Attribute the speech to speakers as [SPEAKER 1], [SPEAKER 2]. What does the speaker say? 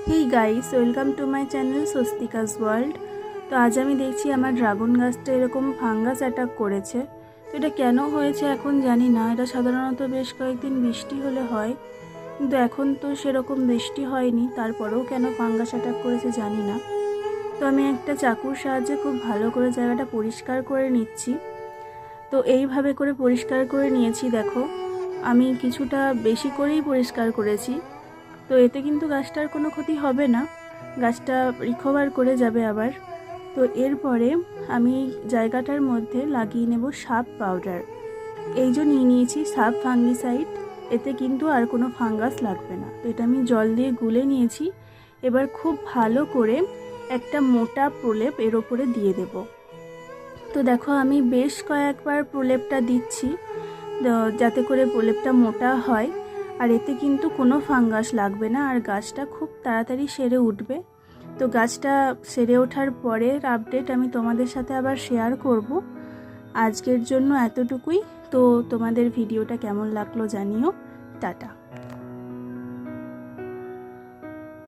[SPEAKER 1] Hey guys, welcome to my channel Swastika's world. তো আজ আমি দেখছি আমার ড্রাগন গাছটা এরকম ফাঙ্গাস অ্যাটাক করেছে। তো এটা কেন হয়েছে এখন জানি না। এটা সাধারণত বেশ কয়েকদিন বৃষ্টি হলে হয়, কিন্তু এখন তো সেরকম বৃষ্টি হয়নি, তারপরেও কেন ফাঙ্গাস অ্যাটাক করেছে জানি না। তো আমি একটা চাকুর সাহায্যে খুব ভালো করে জায়গাটা পরিষ্কার করে নিচ্ছি। তো এইভাবে করে পরিষ্কার করে নিয়েছি, দেখো আমি কিছুটা বেশি করেই পরিষ্কার করেছি। তো এতে কিন্তু গাছটার কোনো ক্ষতি হবে না, গাছটা রিকভার করে যাবে আবার। তো এরপরে আমি জায়গাটার মধ্যে লাগিয়ে নেব সাপ পাউডার। এই যে নিয়ে নিয়েছি সাপ ফাঙ্গিসাইড, এতে কিন্তু আর কোনো ফাঙ্গাস লাগবে না। তো এটা আমি জল দিয়ে গুলে নিয়েছি। এবার খুব ভালো করে একটা মোটা প্রলেপ এর ওপরে দিয়ে দেব। তো দেখো আমি বেশ কয়েকবার প্রলেপটা দিচ্ছি যাতে করে প্রলেপটা মোটা হয়, আর এতে কিন্তু কোনো ফাঙ্গাস লাগবে না, আর গাছটা খুব তাড়াতাড়ি সেরে উঠবে। তো গাছটা সেরে ওঠার পরের আপডেট আমি তোমাদের সাথে আবার শেয়ার করব। আজকের জন্য এতটুকুই। তো তোমাদের ভিডিওটা কেমন লাগলো জানিও। টাটা।